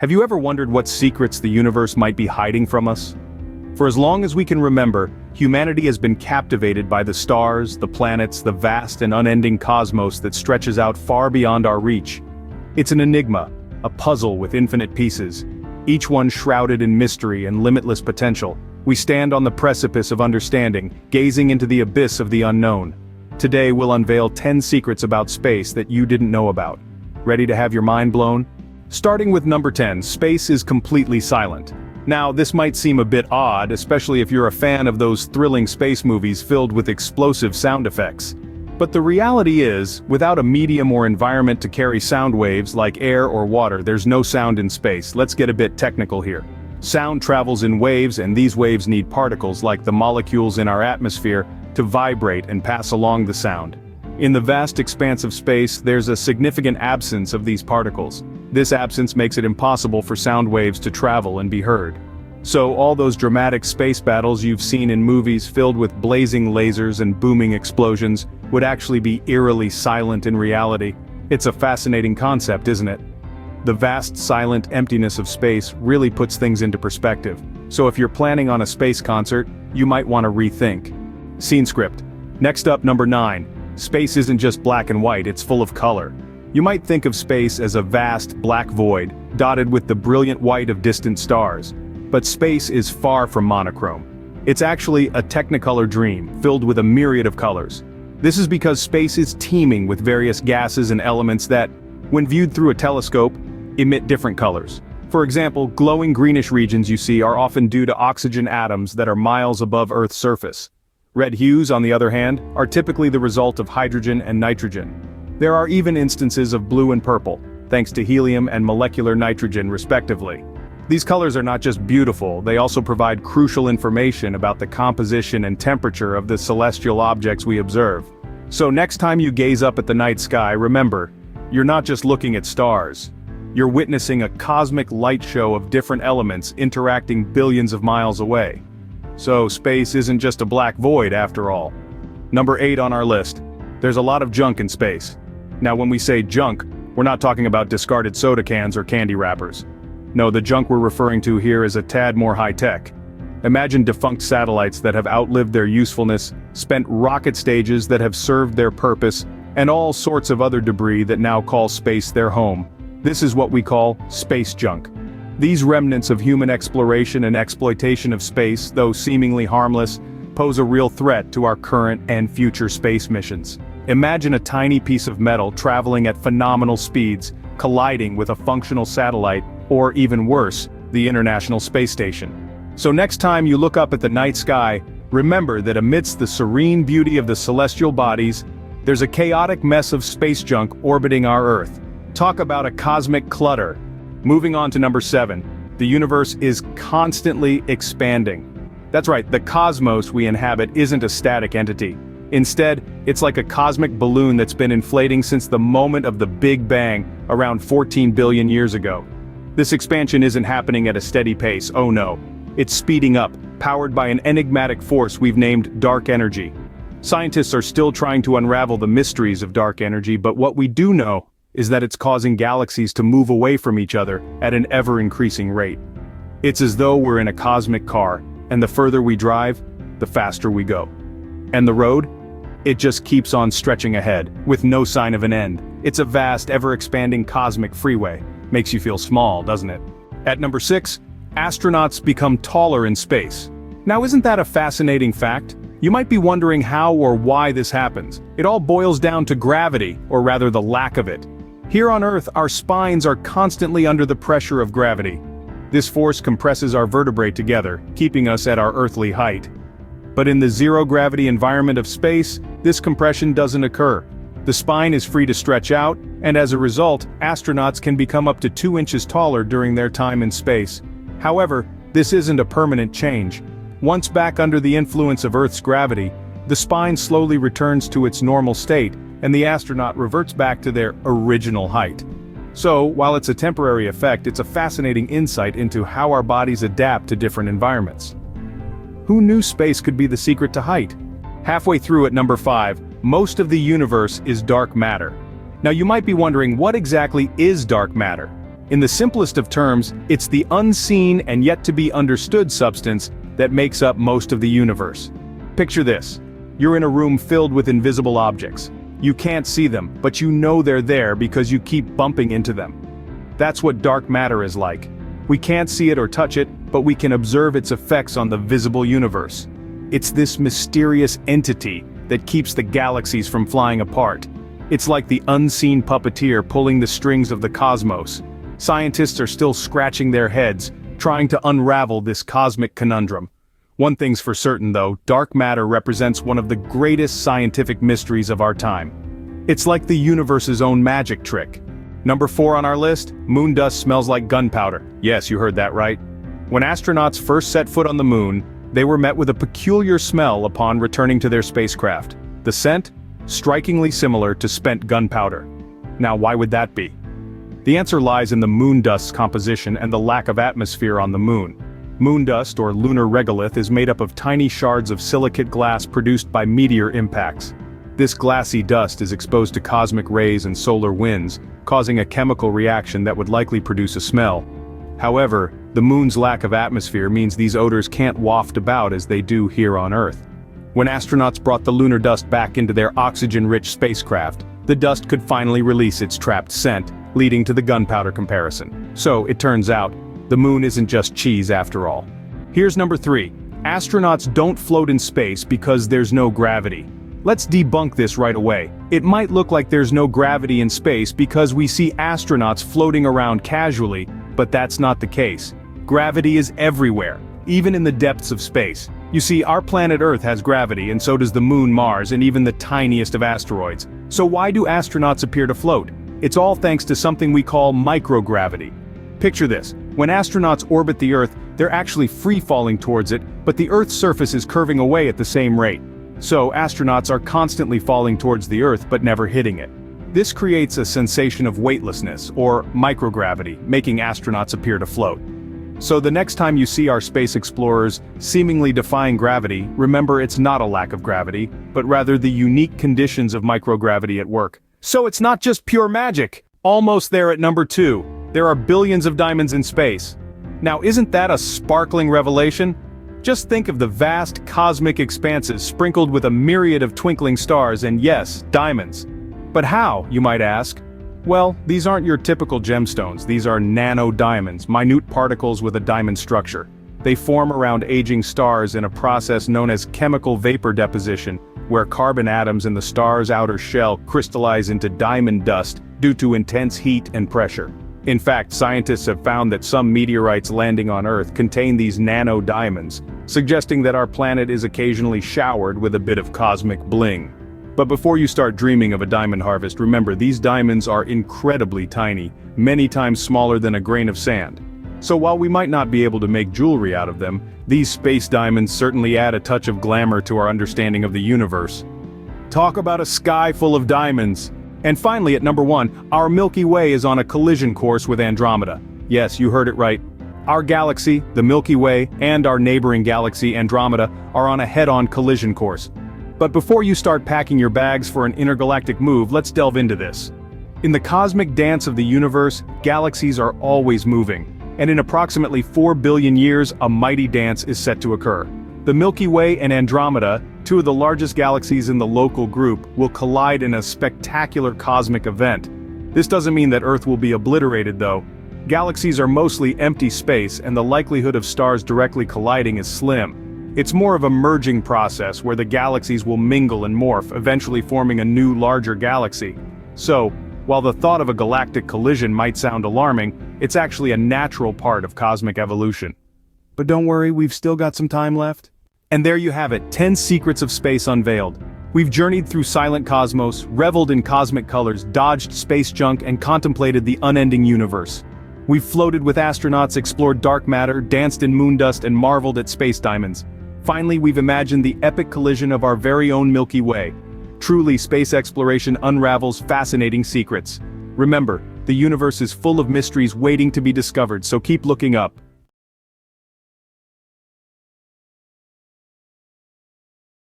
Have you ever wondered what secrets the universe might be hiding from us? For as long as we can remember, humanity has been captivated by the stars, the planets, the vast and unending cosmos that stretches out far beyond our reach. It's an enigma, a puzzle with infinite pieces, each one shrouded in mystery and limitless potential. We stand on the precipice of understanding, gazing into the abyss of the unknown. Today we'll unveil 10 secrets about space that you didn't know about. Ready to have your mind blown? Starting with number 10, space is completely silent. Now, this might seem a bit odd, especially if you're a fan of those thrilling space movies filled with explosive sound effects. But the reality is, without a medium or environment to carry sound waves like air or water, there's no sound in space. Let's get a bit technical here. Sound travels in waves, and these waves need particles like the molecules in our atmosphere to vibrate and pass along the sound. In the vast expanse of space, there's a significant absence of these particles. This absence makes it impossible for sound waves to travel and be heard. So all those dramatic space battles you've seen in movies filled with blazing lasers and booming explosions would actually be eerily silent in reality. It's a fascinating concept, isn't it? The vast silent emptiness of space really puts things into perspective. So if you're planning on a space concert, you might want to rethink. Scene script. Next up, number 9. Space isn't just black and white, it's full of color. You might think of space as a vast black void, dotted with the brilliant white of distant stars. But space is far from monochrome. It's actually a technicolor dream, filled with a myriad of colors. This is because space is teeming with various gases and elements that, when viewed through a telescope, emit different colors. For example, glowing greenish regions you see are often due to oxygen atoms that are miles above Earth's surface. Red hues, on the other hand, are typically the result of hydrogen and nitrogen. There are even instances of blue and purple, thanks to helium and molecular nitrogen respectively. These colors are not just beautiful, they also provide crucial information about the composition and temperature of the celestial objects we observe. So next time you gaze up at the night sky, remember, you're not just looking at stars. You're witnessing a cosmic light show of different elements interacting billions of miles away. So space isn't just a black void after all. Number 8 on our list. There's a lot of junk in space. Now when we say junk, we're not talking about discarded soda cans or candy wrappers. No, the junk we're referring to here is a tad more high-tech. Imagine defunct satellites that have outlived their usefulness, spent rocket stages that have served their purpose, and all sorts of other debris that now call space their home. This is what we call space junk. These remnants of human exploration and exploitation of space, though seemingly harmless, pose a real threat to our current and future space missions. Imagine a tiny piece of metal traveling at phenomenal speeds, colliding with a functional satellite, or even worse, the International Space Station. So next time you look up at the night sky, remember that amidst the serene beauty of the celestial bodies, there's a chaotic mess of space junk orbiting our Earth. Talk about a cosmic clutter. Moving on to number 7. The universe is constantly expanding. That's right, the cosmos we inhabit isn't a static entity. Instead, it's like a cosmic balloon that's been inflating since the moment of the Big Bang, around 14 billion years ago. This expansion isn't happening at a steady pace, oh no. It's speeding up, powered by an enigmatic force we've named dark energy. Scientists are still trying to unravel the mysteries of dark energy, but what we do know is that it's causing galaxies to move away from each other at an ever-increasing rate. It's as though we're in a cosmic car, and the further we drive, the faster we go. And the road? It just keeps on stretching ahead, with no sign of an end. It's a vast, ever-expanding cosmic freeway. Makes you feel small, doesn't it? At number 6, astronauts become taller in space. Now isn't that a fascinating fact? You might be wondering how or why this happens. It all boils down to gravity, or rather the lack of it. Here on Earth, our spines are constantly under the pressure of gravity. This force compresses our vertebrae together, keeping us at our earthly height. But in the zero-gravity environment of space, this compression doesn't occur. The spine is free to stretch out, and as a result, astronauts can become up to 2 inches taller during their time in space. However, this isn't a permanent change. Once back under the influence of Earth's gravity, the spine slowly returns to its normal state, and the astronaut reverts back to their original height. So, while it's a temporary effect, it's a fascinating insight into how our bodies adapt to different environments. Who knew space could be the secret to height? Halfway through at number 5, most of the universe is dark matter. Now you might be wondering, what exactly is dark matter? In the simplest of terms, it's the unseen and yet to be understood substance that makes up most of the universe. Picture this. You're in a room filled with invisible objects. You can't see them, but you know they're there because you keep bumping into them. That's what dark matter is like. We can't see it or touch it, but we can observe its effects on the visible universe. It's this mysterious entity that keeps the galaxies from flying apart. It's like the unseen puppeteer pulling the strings of the cosmos. Scientists are still scratching their heads, trying to unravel this cosmic conundrum. One thing's for certain though, dark matter represents one of the greatest scientific mysteries of our time. It's like the universe's own magic trick. Number 4 on our list, moondust smells like gunpowder. Yes, you heard that right. When astronauts first set foot on the moon, they were met with a peculiar smell upon returning to their spacecraft. The scent? Strikingly similar to spent gunpowder. Now why would that be? The answer lies in the moondust's composition and the lack of atmosphere on the moon. Moondust, or lunar regolith, is made up of tiny shards of silicate glass produced by meteor impacts. This glassy dust is exposed to cosmic rays and solar winds, causing a chemical reaction that would likely produce a smell. However, the moon's lack of atmosphere means these odors can't waft about as they do here on Earth. When astronauts brought the lunar dust back into their oxygen-rich spacecraft, the dust could finally release its trapped scent, leading to the gunpowder comparison. So, it turns out, the moon isn't just cheese after all. Here's number 3. Astronauts don't float in space because there's no gravity. Let's debunk this right away. It might look like there's no gravity in space because we see astronauts floating around casually, but that's not the case. Gravity is everywhere, even in the depths of space. You see, our planet Earth has gravity, and so does the moon Mars and even the tiniest of asteroids. So why do astronauts appear to float? It's all thanks to something we call microgravity. Picture this. When astronauts orbit the Earth, they're actually free-falling towards it, but the Earth's surface is curving away at the same rate. So, astronauts are constantly falling towards the Earth but never hitting it. This creates a sensation of weightlessness, or microgravity, making astronauts appear to float. So the next time you see our space explorers seemingly defying gravity, remember it's not a lack of gravity, but rather the unique conditions of microgravity at work. So it's not just pure magic! Almost there at number 2. There are billions of diamonds in space. Now isn't that a sparkling revelation? Just think of the vast cosmic expanses sprinkled with a myriad of twinkling stars and yes, diamonds. But how, you might ask? Well, these aren't your typical gemstones, these are nano-diamonds, minute particles with a diamond structure. They form around aging stars in a process known as chemical vapor deposition, where carbon atoms in the star's outer shell crystallize into diamond dust due to intense heat and pressure. In fact, scientists have found that some meteorites landing on Earth contain these nano-diamonds, suggesting that our planet is occasionally showered with a bit of cosmic bling. But before you start dreaming of a diamond harvest, remember these diamonds are incredibly tiny, many times smaller than a grain of sand. So while we might not be able to make jewelry out of them, these space diamonds certainly add a touch of glamour to our understanding of the universe. Talk about a sky full of diamonds! And finally at number 1, our Milky Way is on a collision course with Andromeda. Yes, you heard it right. Our galaxy, the Milky Way, and our neighboring galaxy, Andromeda, are on a head-on collision course. But before you start packing your bags for an intergalactic move, let's delve into this. In the cosmic dance of the universe, galaxies are always moving, and in approximately 4 billion years, a mighty dance is set to occur. The Milky Way and Andromeda, two of the largest galaxies in the local group, will collide in a spectacular cosmic event. This doesn't mean that Earth will be obliterated though. Galaxies are mostly empty space and the likelihood of stars directly colliding is slim. It's more of a merging process where the galaxies will mingle and morph, eventually forming a new larger galaxy. So, while the thought of a galactic collision might sound alarming, it's actually a natural part of cosmic evolution. But don't worry, we've still got some time left. And there you have it, 10 secrets of space unveiled. We've journeyed through silent cosmos, reveled in cosmic colors, dodged space junk, and contemplated the unending universe. We've floated with astronauts, explored dark matter, danced in moondust, and marveled at space diamonds. Finally, we've imagined the epic collision of our very own Milky Way. Truly, space exploration unravels fascinating secrets. Remember, the universe is full of mysteries waiting to be discovered, so keep looking up.